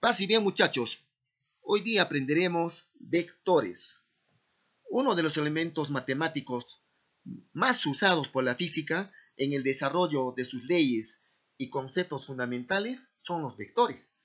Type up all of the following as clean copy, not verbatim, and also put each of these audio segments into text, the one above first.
Paz y bien, muchachos. Hoy día aprenderemos vectores, uno de los elementos matemáticos más usados por la física en el desarrollo de sus leyes y conceptos fundamentales son los vectores,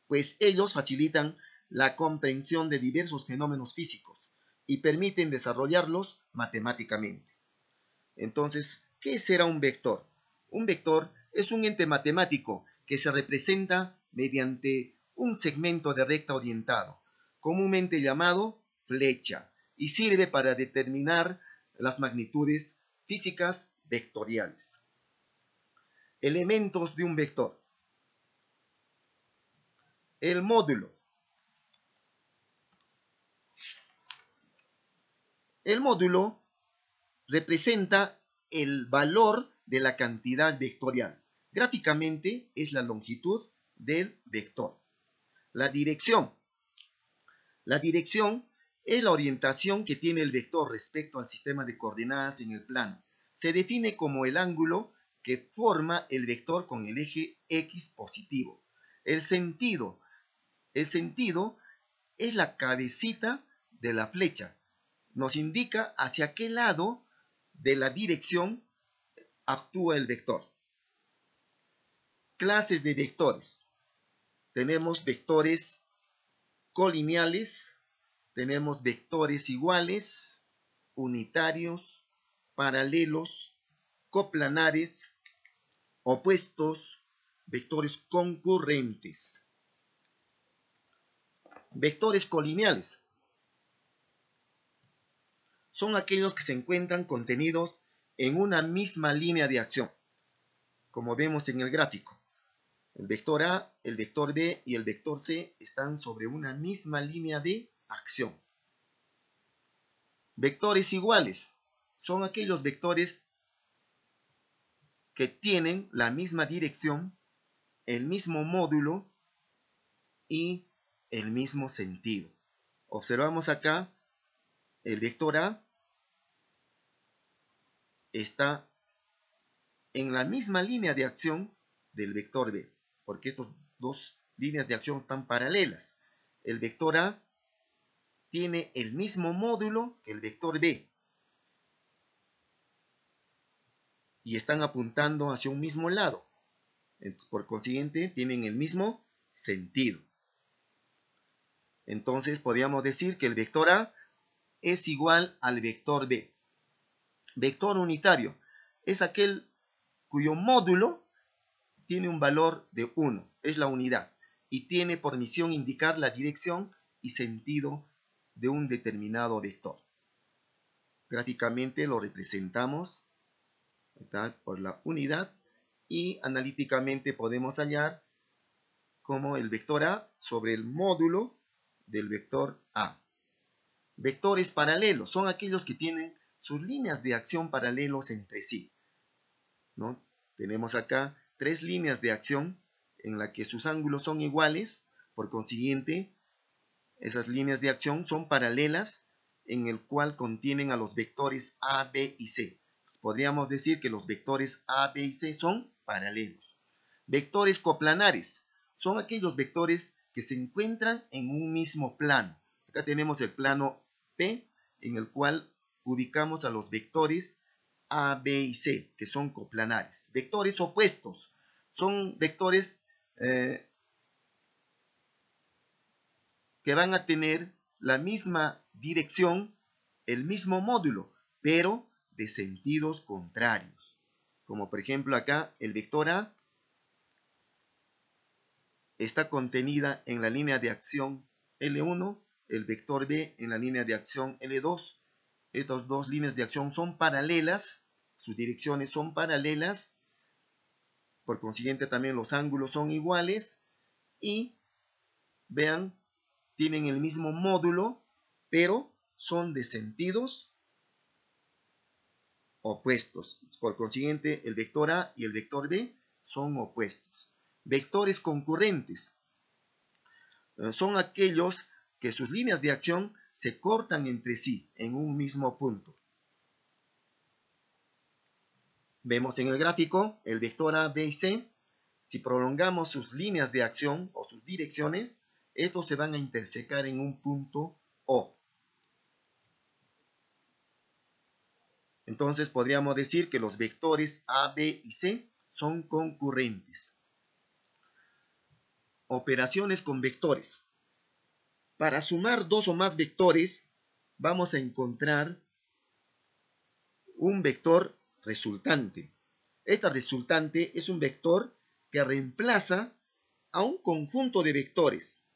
pues ellos facilitan la comprensión de diversos fenómenos físicos y permiten desarrollarlos matemáticamente. Entonces, ¿qué será un vector? Un vector es un ente matemático que se representa mediante un segmento de recta orientado, comúnmente llamado flecha, y sirve para determinar las magnitudes físicas vectoriales. Elementos de un vector. El módulo. El módulo representa el valor de la cantidad vectorial. Gráficamente es la longitud del vector. La dirección. La dirección es la orientación que tiene el vector respecto al sistema de coordenadas en el plano. Se define como el ángulo que forma el vector con el eje X positivo. El sentido es la cabecita de la flecha. Nos indica hacia qué lado de la dirección actúa el vector. Clases de vectores. Tenemos vectores colineales, tenemos vectores iguales, unitarios, paralelos, coplanares, opuestos, vectores concurrentes. Vectores colineales son aquellos que se encuentran contenidos en una misma línea de acción, como vemos en el gráfico. El vector A, el vector B y el vector C están sobre una misma línea de acción. Vectores iguales son aquellos vectores que tienen la misma dirección, el mismo módulo y el mismo sentido. Observamos acá, el vector A está en la misma línea de acción del vector B, porque estas dos líneas de acción están paralelas. El vector A tiene el mismo módulo que el vector B y están apuntando hacia un mismo lado. Por consiguiente, tienen el mismo sentido. Entonces, podríamos decir que el vector A es igual al vector B. Vector unitario es aquel cuyo módulo tiene un valor de 1, es la unidad, y tiene por misión indicar la dirección y sentido de un determinado vector. Gráficamente lo representamos por la unidad y analíticamente podemos hallar como el vector A sobre el módulo del vector A. Vectores paralelos son aquellos que tienen sus líneas de acción paralelos entre sí, ¿no? Tenemos acá tres líneas de acción en las que sus ángulos son iguales, por consiguiente, esas líneas de acción son paralelas en el cual contienen a los vectores A, B y C. Podríamos decir que los vectores A, B y C son paralelos. Vectores coplanares son aquellos vectores que se encuentran en un mismo plano. Acá tenemos el plano P, en el cual ubicamos a los vectores A, B y C, que son coplanares. Vectores opuestos son vectores que van a tener la misma dirección, el mismo módulo, pero de sentidos contrarios. Como por ejemplo acá, el vector A está contenida en la línea de acción L1, el vector B en la línea de acción L2. Estas dos líneas de acción son paralelas, sus direcciones son paralelas, por consiguiente también los ángulos son iguales y vean, tienen el mismo módulo, pero son de sentidos opuestos. Por consiguiente, el vector A y el vector B son opuestos. Vectores concurrentes son aquellos que sus líneas de acción se cortan entre sí en un mismo punto. Vemos en el gráfico el vector A, B y C Si prolongamos sus líneas de acción o sus direcciones, estos se van a intersecar en un punto O. Entonces podríamos decir que los vectores A, B y C son concurrentes. Operaciones con vectores. Para sumar dos o más vectores, vamos a encontrar un vector resultante. Esta resultante es un vector que reemplaza a un conjunto de vectores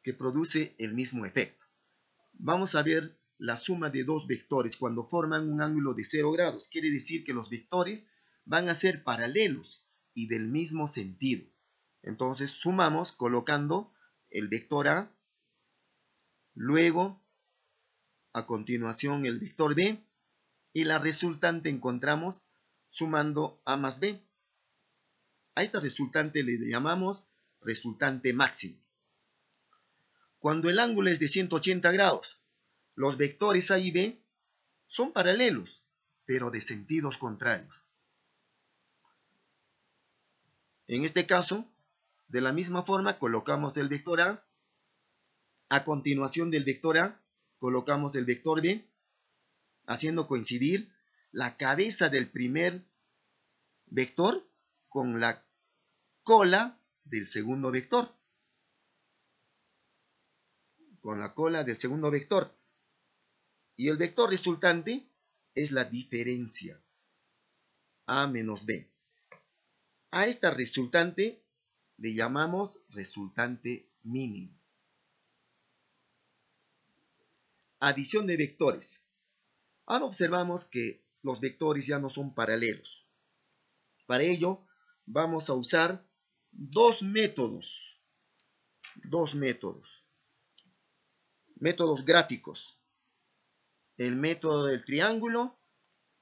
que produce el mismo efecto. Vamos a ver la suma de dos vectores cuando forman un ángulo de 0 grados. Quiere decir que los vectores van a ser paralelos y del mismo sentido. Entonces sumamos colocando el vector A, luego a continuación el vector B, y la resultante encontramos sumando A más B. A esta resultante le llamamos resultante máxima. Cuando el ángulo es de 180 grados, los vectores A y B son paralelos, pero de sentidos contrarios. En este caso, de la misma forma, colocamos el vector A continuación del vector A, colocamos el vector B, haciendo coincidir la cabeza del primer vector con la cola del segundo vector. Con la cola del segundo vector. Y el vector resultante es la diferencia, A menos B. A esta resultante le llamamos resultante mínimo. Adición de vectores. Ahora observamos que los vectores ya no son paralelos. Para ello vamos a usar dos métodos gráficos. El método del triángulo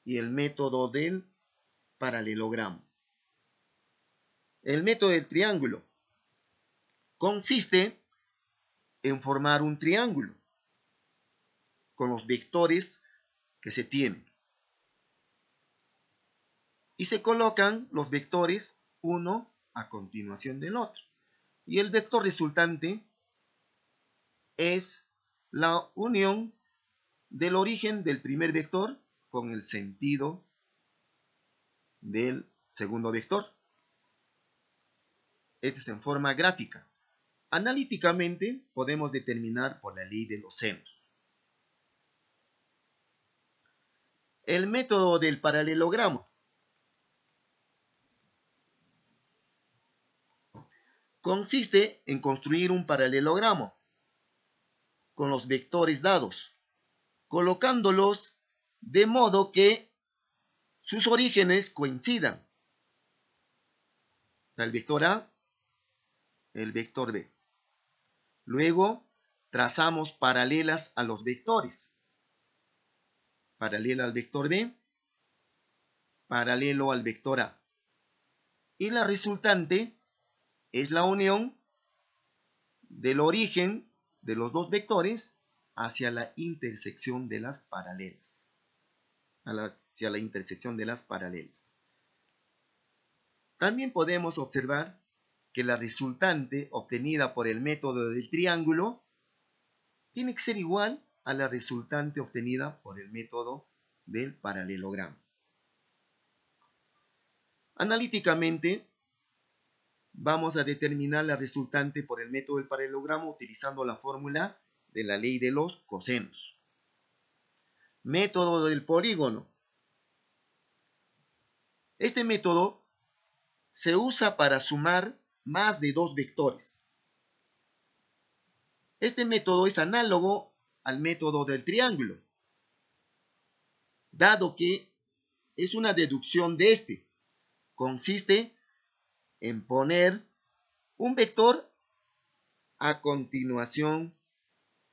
y el método del paralelogramo. El método del triángulo consiste en formar un triángulo con los vectores que se tienen. Y se colocan los vectores uno a continuación del otro. Y el vector resultante es la unión del origen del primer vector con el sentido del segundo vector. Esto es en forma gráfica. Analíticamente podemos determinar por la ley de los senos. El método del paralelogramo consiste en construir un paralelogramo con los vectores dados, colocándolos de modo que sus orígenes coincidan. El vector A, el vector B. Luego trazamos paralelas a los vectores. Paralela al vector B, paralelo al vector A. Y la resultante es la unión del origen de los dos vectores hacia la intersección de las paralelas. Hacia la intersección de las paralelas. También podemos observar que la resultante obtenida por el método del triángulo tiene que ser igual a la resultante obtenida por el método del paralelogramo. Analíticamente, vamos a determinar la resultante por el método del paralelogramo utilizando la fórmula de la ley de los cosenos. Método del polígono. Este método se usa para sumar más de dos vectores. Este método es análogo al método del triángulo, dado que es una deducción de este. Consiste en poner un vector a continuación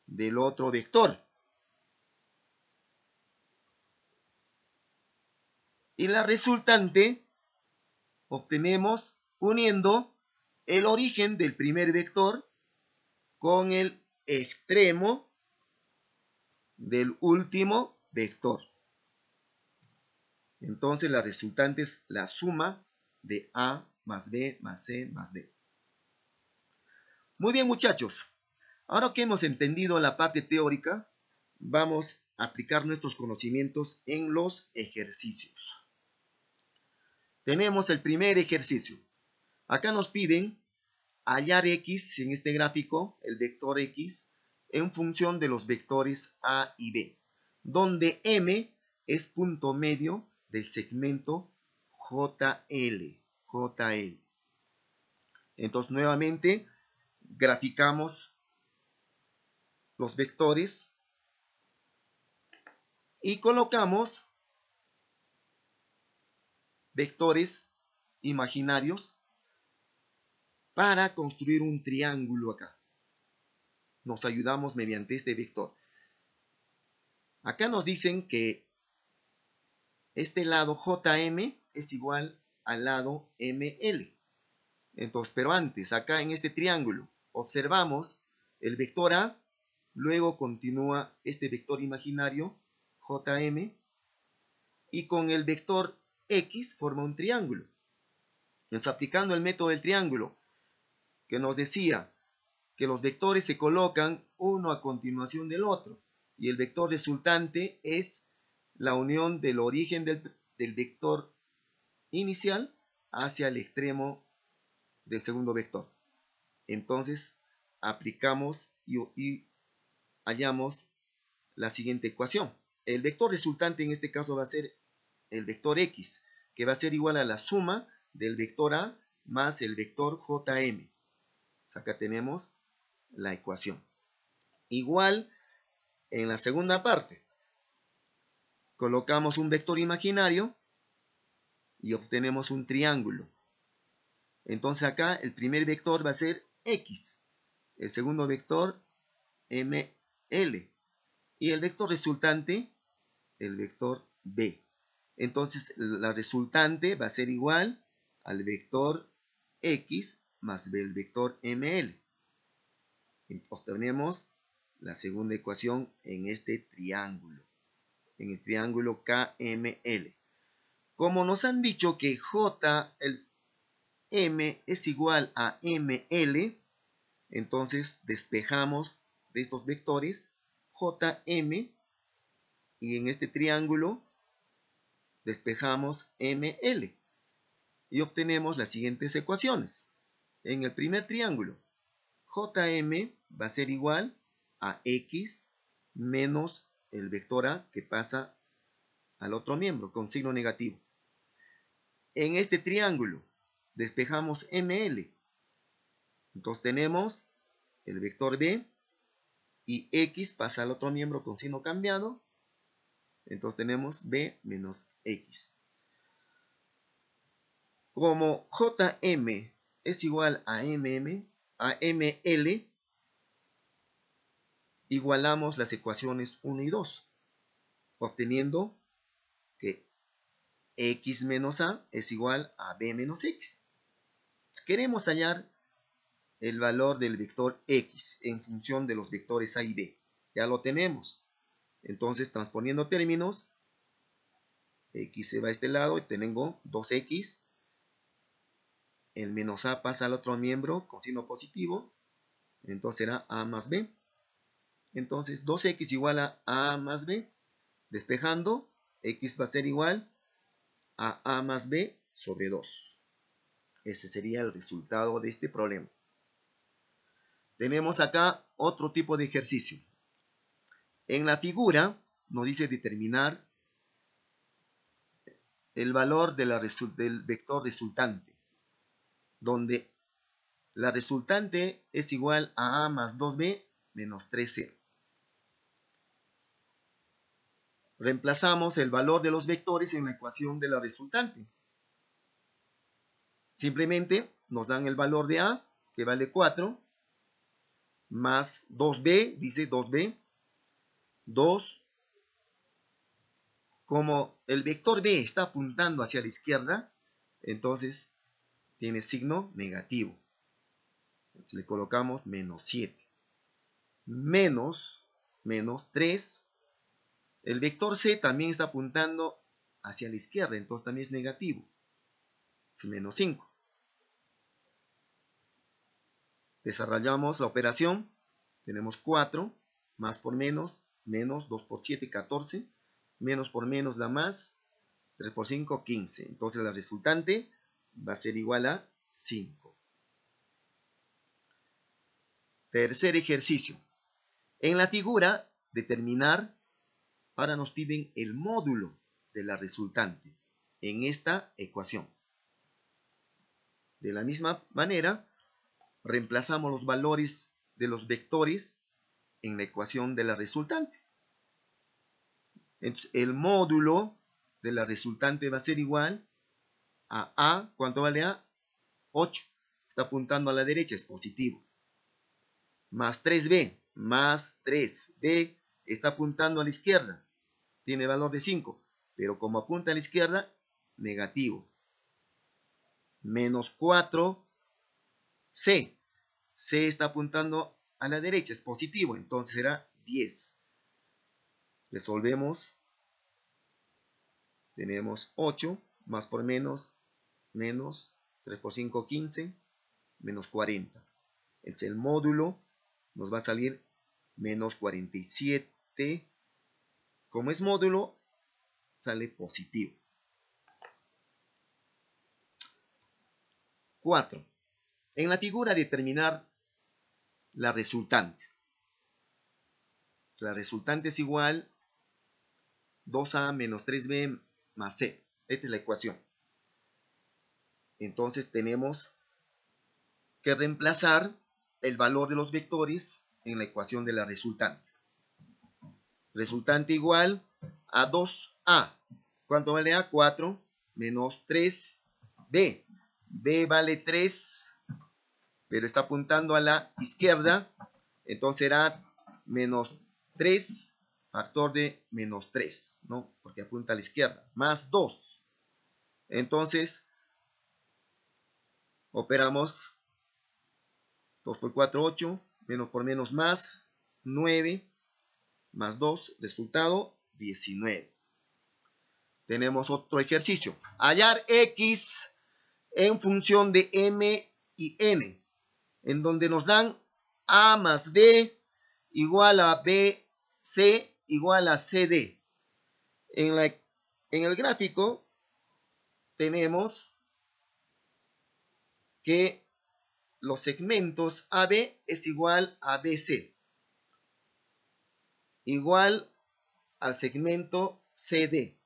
del otro vector. Y la resultante obtenemos uniendo el origen del primer vector con el extremo del último vector. Entonces la resultante es la suma de A más B más C más D. Muy bien, muchachos. Ahora que hemos entendido la parte teórica, vamos a aplicar nuestros conocimientos en los ejercicios. Tenemos el primer ejercicio. Acá nos piden hallar X en este gráfico, el vector X, en función de los vectores A y B, donde M es punto medio del segmento JL. Entonces, nuevamente, graficamos los vectores y colocamos vectores imaginarios para construir un triángulo acá. Nos ayudamos mediante este vector. Acá nos dicen que este lado JM es igual al lado ML. Entonces, pero antes, acá en este triángulo, observamos el vector A, luego continúa este vector imaginario JM, y con el vector X forma un triángulo. Entonces, aplicando el método del triángulo, que nos decía que los vectores se colocan uno a continuación del otro, y el vector resultante es la unión del origen del vector inicial hacia el extremo del segundo vector. Entonces, aplicamos y hallamos la siguiente ecuación. El vector resultante en este caso va a ser el vector X, que va a ser igual a la suma del vector A más el vector JM. Acá tenemos la ecuación. Igual en la segunda parte, colocamos un vector imaginario y obtenemos un triángulo. Entonces acá el primer vector va a ser X, el segundo vector ML y el vector resultante, el vector B. Entonces la resultante va a ser igual al vector X más B, el vector ML. Obtenemos la segunda ecuación en este triángulo, en el triángulo KML. Como nos han dicho que M es igual a ML, entonces despejamos de estos vectores JM y en este triángulo despejamos ML y obtenemos las siguientes ecuaciones. En el primer triángulo, JM va a ser igual a X menos el vector A que pasa al otro miembro con signo negativo. En este triángulo despejamos ML. Entonces tenemos el vector B y X pasa al otro miembro con signo cambiado. Entonces tenemos B menos X. Como JM es igual a ML, igualamos las ecuaciones 1 y 2, obteniendo que X menos A es igual a B menos X. Queremos hallar el valor del vector X en función de los vectores A y B. Ya lo tenemos. Entonces, transponiendo términos, X se va a este lado y tengo 2X. El menos A pasa al otro miembro con signo positivo. Entonces será A más B. Entonces, 2X igual a A más B. Despejando, X va a ser igual a A más B sobre 2. Ese sería el resultado de este problema. Tenemos acá otro tipo de ejercicio. En la figura nos dice determinar el valor del vector resultante, donde la resultante es igual a A más 2B menos 3C. Reemplazamos el valor de los vectores en la ecuación de la resultante. Simplemente nos dan el valor de A, que vale 4, más 2B, dice 2B, 2. Como el vector B está apuntando hacia la izquierda, entonces tiene signo negativo. Entonces le colocamos menos 7. Menos 3. El vector C también está apuntando hacia la izquierda, entonces también es negativo. Es menos 5. Desarrollamos la operación. Tenemos 4, más por menos, menos 2 por 7, 14, menos por menos da más, 3 por 5, 15. Entonces la resultante va a ser igual a 5. Tercer ejercicio. En la figura, determinar, ahora nos piden el módulo de la resultante en esta ecuación. De la misma manera, reemplazamos los valores de los vectores en la ecuación de la resultante. Entonces, el módulo de la resultante va a ser igual a A. ¿Cuánto vale A? 8. Está apuntando a la derecha, es positivo. Más 3B, más 3B está apuntando a la izquierda. Tiene valor de 5, pero como apunta a la izquierda, negativo. Menos 4C. C está apuntando a la derecha, es positivo, entonces será 10. Resolvemos. Tenemos 8, más por menos, menos 3 por 5, 15, menos 40. Entonces el módulo nos va a salir menos 47. Como es módulo, sale positivo. 4. En la figura determinar la resultante. La resultante es igual 2A menos 3B más C. Esta es la ecuación. Entonces tenemos que reemplazar el valor de los vectores en la ecuación de la resultante. Resultante igual a 2A. ¿Cuánto vale A? 4 menos 3B. B vale 3, pero está apuntando a la izquierda. Entonces será menos 3, factor de menos 3, ¿no? Porque apunta a la izquierda. Más 2. Entonces, operamos 2 por 4, 8. Menos por menos más 9. Más 2, resultado 19. Tenemos otro ejercicio. Hallar X en función de M y N, en donde nos dan A más B igual a BC igual a CD. En el gráfico tenemos que los segmentos AB es igual a BC, igual al segmento CD.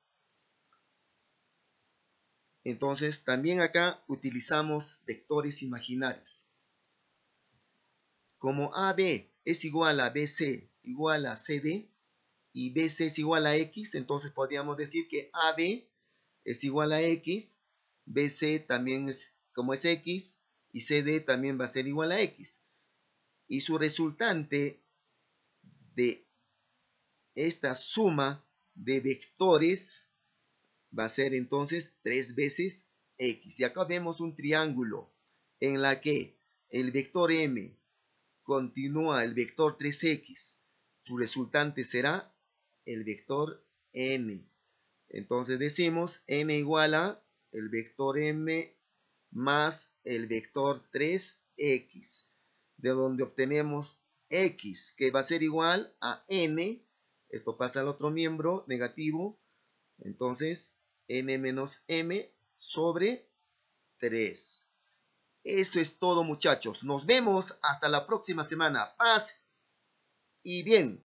Entonces, también acá utilizamos vectores imaginarios. Como AB es igual a BC igual a CD y BC es igual a X, entonces podríamos decir que AB es igual a X, BC también es como es X y CD también va a ser igual a X. Y su resultante de esta suma de vectores va a ser entonces 3 veces X. Y acá vemos un triángulo en la que el vector M continúa el vector 3X. Su resultante será el vector N. Entonces decimos N igual a el vector M más el vector 3X. De donde obtenemos X, que va a ser igual a N. Esto pasa al otro miembro negativo. Entonces, N menos M sobre 3. Eso es todo, muchachos. Nos vemos hasta la próxima semana. Paz y bien.